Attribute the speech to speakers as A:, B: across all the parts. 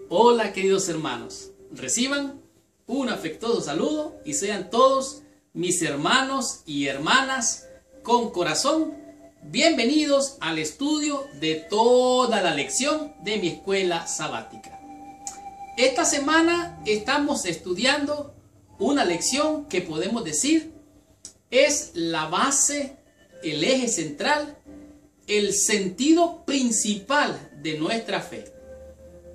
A: Hola queridos hermanos, reciban un afectuoso saludo y sean todos mis hermanos y hermanas con corazón bienvenidos al estudio de toda la lección de mi escuela sabática. Esta semana estamos estudiando una lección que podemos decir es la base, el eje central, el sentido principal de nuestra fe.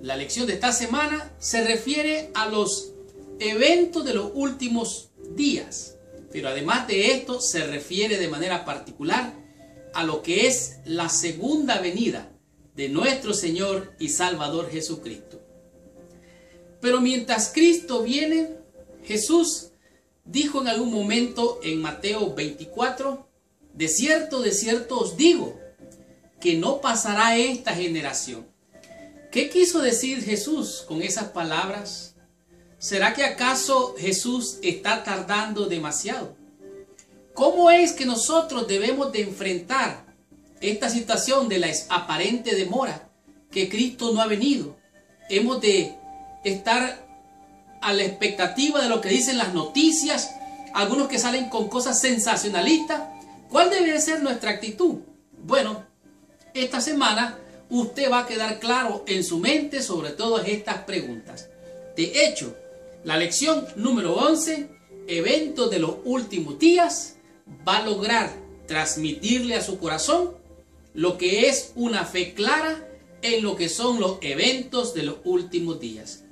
A: La lección de esta semana se refiere a los eventos de los últimos días, pero además de esto se refiere de manera particular a lo que es la segunda venida de nuestro Señor y Salvador Jesucristo. Pero mientras Cristo viene, Jesús dijo en algún momento en Mateo 24, de cierto os digo, que no pasará esta generación. ¿Qué quiso decir Jesús con esas palabras? ¿Será que acaso Jesús está tardando demasiado? ¿Cómo es que nosotros debemos de enfrentar esta situación de la aparente demora que Cristo no ha venido? Hemos de estar a la expectativa de lo que dicen las noticias, algunos que salen con cosas sensacionalistas. ¿Cuál debe ser nuestra actitud? Bueno, esta semana usted va a quedar claro en su mente sobre todas estas preguntas. De hecho, la lección número 11, eventos de los últimos días, va a lograr transmitirle a su corazón lo que es una fe clara en lo que son los eventos de los últimos días.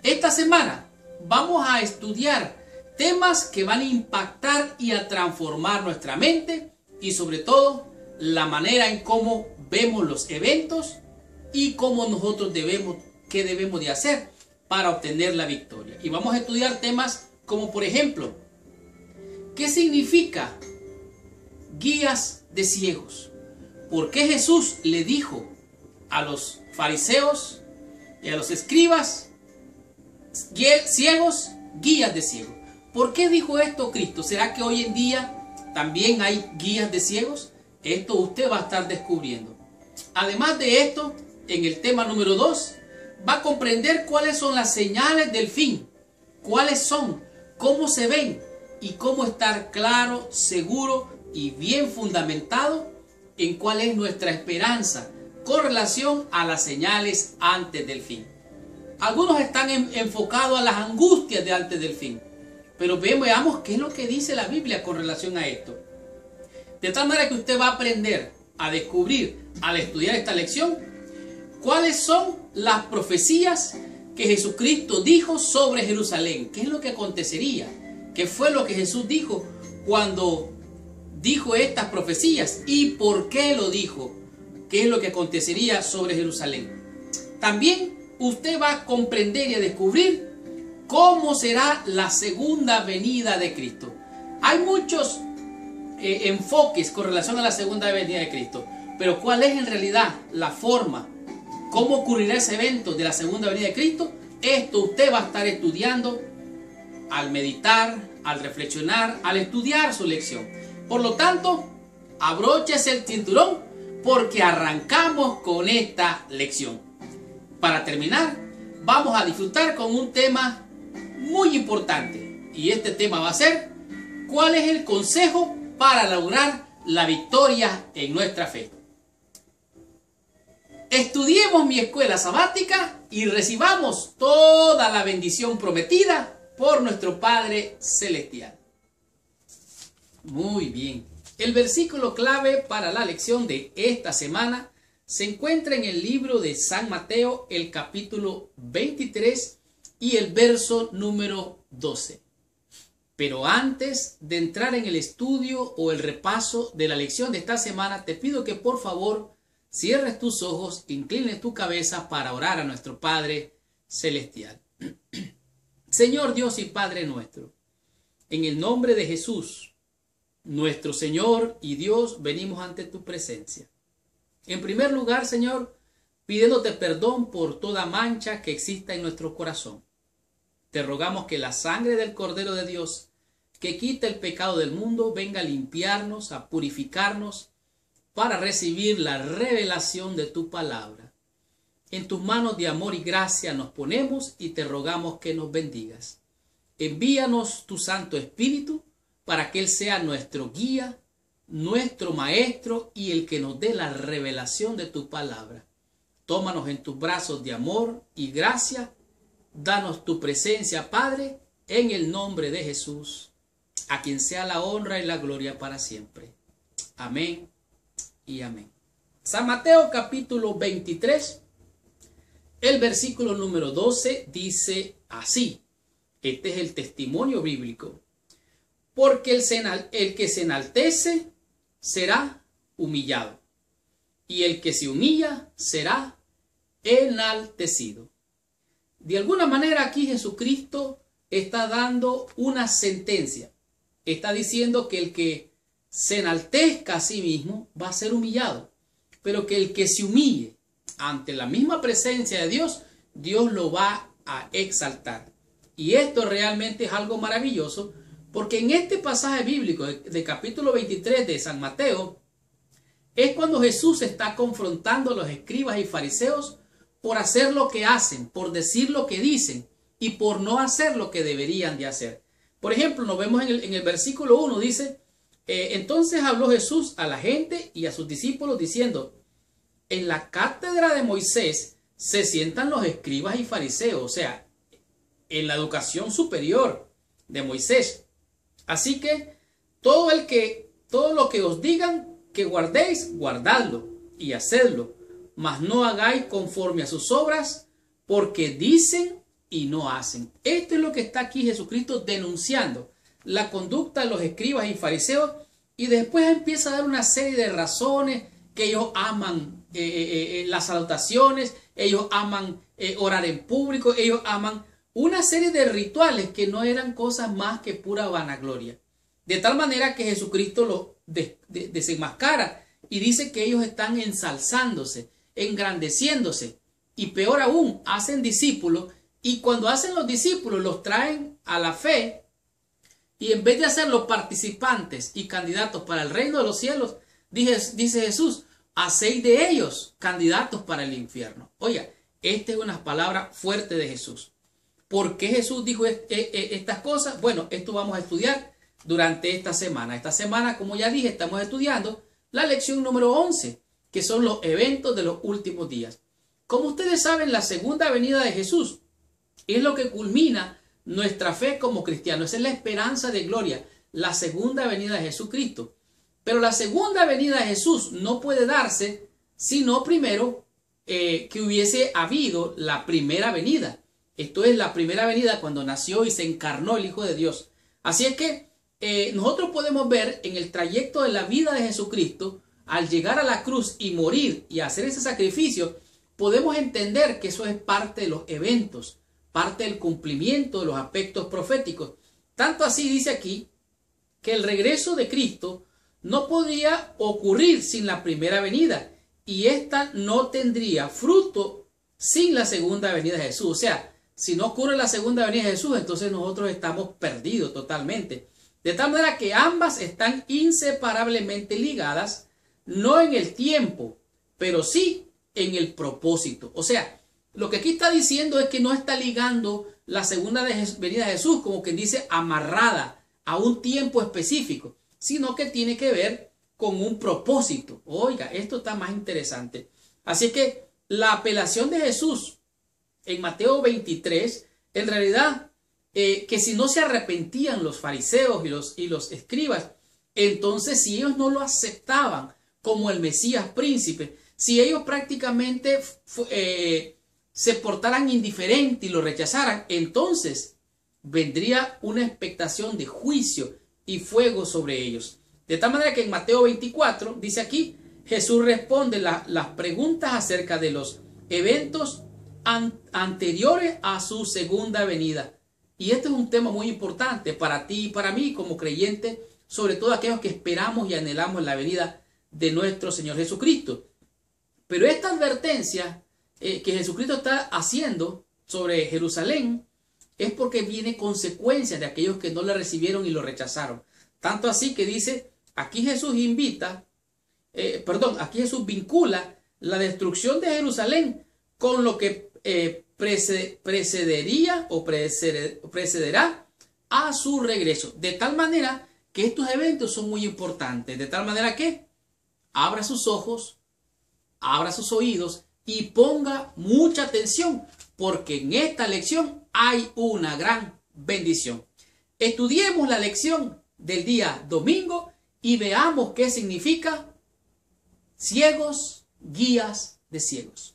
A: Esta semana vamos a estudiar temas que van a impactar y a transformar nuestra mente y sobre todo la manera en cómo vemos los eventos y cómo nosotros qué debemos de hacer para obtener la victoria. Y vamos a estudiar temas como por ejemplo, ¿qué significa guías de ciegos? ¿Por qué Jesús le dijo a los fariseos y a los escribas ciegos, guías de ciegos? ¿Por qué dijo esto Cristo? ¿Será que hoy en día también hay guías de ciegos? Esto usted va a estar descubriendo. Además de esto, en el tema número 2, va a comprender cuáles son las señales del fin, cuáles son, cómo se ven y cómo estar claro, seguro y bien fundamentado en cuál es nuestra esperanza con relación a las señales antes del fin. Algunos están enfocados a las angustias de antes del fin, pero veamos qué es lo que dice la Biblia con relación a esto. De tal manera que usted va a aprender a descubrir al estudiar esta lección cuáles son las profecías que Jesucristo dijo sobre Jerusalén. ¿Qué es lo que acontecería? ¿Qué fue lo que Jesús dijo cuando dijo estas profecías? ¿Y por qué lo dijo? ¿Qué es lo que acontecería sobre Jerusalén? También usted va a comprender y a descubrir cómo será la segunda venida de Cristo. Hay muchos enfoques con relación a la segunda venida de Cristo, pero ¿cuál es en realidad la forma? ¿Cómo ocurrirá ese evento de la segunda venida de Cristo? Esto usted va a estar estudiando al meditar, al reflexionar, al estudiar su lección. Por lo tanto, abróchese el cinturón porque arrancamos con esta lección. Para terminar, vamos a disfrutar con un tema muy importante y este tema va a ser ¿cuál es el consejo para lograr la victoria en nuestra fe? Estudiemos mi escuela sabática y recibamos toda la bendición prometida por nuestro Padre Celestial. Muy bien. El versículo clave para la lección de esta semana se encuentra en el libro de San Mateo, el capítulo 23 y el verso número 12. Pero antes de entrar en el estudio o el repaso de la lección de esta semana, te pido que por favor cierres tus ojos, inclines tu cabeza para orar a nuestro Padre Celestial. Señor Dios y Padre nuestro, en el nombre de Jesús, nuestro Señor y Dios, venimos ante tu presencia. En primer lugar, Señor, pidiéndote perdón por toda mancha que exista en nuestro corazón. Te rogamos que la sangre del Cordero de Dios, que quita el pecado del mundo, venga a limpiarnos, a purificarnos, para recibir la revelación de tu palabra. en tus manos de amor y gracia nos ponemos y te rogamos que nos bendigas. Envíanos tu Santo Espíritu para que Él sea nuestro guía, nuestro maestro y el que nos dé la revelación de tu palabra. Tómanos en tus brazos de amor y gracia. Danos tu presencia, Padre, en el nombre de Jesús, a quien sea la honra y la gloria para siempre. Amén y amén. San Mateo capítulo 23, el versículo número 12 dice así. Este es el testimonio bíblico. Porque el que se enaltece será humillado, y el que se humilla será enaltecido. De alguna manera aquí Jesucristo está dando una sentencia. Está diciendo que el que se enaltezca a sí mismo va a ser humillado, pero que el que se humille ante la misma presencia de Dios, Dios lo va a exaltar. Y esto realmente es algo maravilloso, porque en este pasaje bíblico de capítulo 23 de San Mateo, es cuando Jesús está confrontando a los escribas y fariseos por hacer lo que hacen, por decir lo que dicen y por no hacer lo que deberían de hacer. Por ejemplo, nos vemos en el versículo 1, dice, entonces habló Jesús a la gente y a sus discípulos diciendo, en la cátedra de Moisés se sientan los escribas y fariseos, o sea, en la educación superior de Moisés. Así que todo lo que os digan que guardéis, guardadlo y hacedlo, mas no hagáis conforme a sus obras, porque dicen y no hacen. Esto es lo que está aquí Jesucristo denunciando, la conducta de los escribas y fariseos, y después empieza a dar una serie de razones, que ellos aman las salutaciones, ellos aman orar en público, ellos aman una serie de rituales que no eran cosas más que pura vanagloria. De tal manera que Jesucristo lo desenmascara y dice que ellos están ensalzándose, engrandeciéndose, y peor aún, hacen discípulos, y cuando hacen los discípulos los traen a la fe, y en vez de hacerlos participantes y candidatos para el reino de los cielos, dice Jesús, hacéis de ellos candidatos para el infierno. Oiga, esta es una palabra fuerte de Jesús. ¿Por qué Jesús dijo estas cosas? Bueno, esto vamos a estudiar durante esta semana. Esta semana, como ya dije, estamos estudiando la lección número 11, que son los eventos de los últimos días. Como ustedes saben, la segunda venida de Jesús es lo que culmina nuestra fe como cristianos. Esa es la esperanza de gloria, la segunda venida de Jesucristo. Pero la segunda venida de Jesús no puede darse sino primero que hubiese habido la primera venida. Esto es la primera venida cuando nació y se encarnó el Hijo de Dios. Así es que nosotros podemos ver en el trayecto de la vida de Jesucristo, al llegar a la cruz y morir y hacer ese sacrificio, podemos entender que eso es parte de los eventos, parte del cumplimiento de los aspectos proféticos. Tanto así dice aquí que el regreso de Cristo no podía ocurrir sin la primera venida, y esta no tendría fruto sin la segunda venida de Jesús. O sea, si no ocurre la segunda venida de Jesús, entonces nosotros estamos perdidos totalmente. De tal manera que ambas están inseparablemente ligadas, no en el tiempo, pero sí en el propósito. O sea, lo que aquí está diciendo es que no está ligando la segunda venida de Jesús, como quien dice, amarrada a un tiempo específico, sino que tiene que ver con un propósito. Oiga, esto está más interesante. Así que la apelación de Jesús en Mateo 23, en realidad, que si no se arrepentían los fariseos y los escribas, entonces si ellos no lo aceptaban como el Mesías príncipe, si ellos prácticamente se portaran indiferente y lo rechazaran, entonces vendría una expectación de juicio y fuego sobre ellos. De tal manera que en Mateo 24, dice aquí, Jesús responde las preguntas acerca de los eventos anteriores a su segunda venida. Y este es un tema muy importante para ti y para mí como creyentes, sobre todo aquellos que esperamos y anhelamos la venida de nuestro Señor Jesucristo. Pero esta advertencia que Jesucristo está haciendo sobre Jerusalén es porque viene consecuencia de aquellos que no le recibieron y lo rechazaron. Tanto así que dice, aquí Jesús aquí Jesús vincula la destrucción de Jerusalén con lo que precedería o precederá a su regreso. De tal manera que estos eventos son muy importantes. De tal manera que abra sus ojos, abra sus oídos y ponga mucha atención, porque en esta lección hay una gran bendición. Estudiemos la lección del día domingo y veamos qué significa ciegos, guías de ciegos.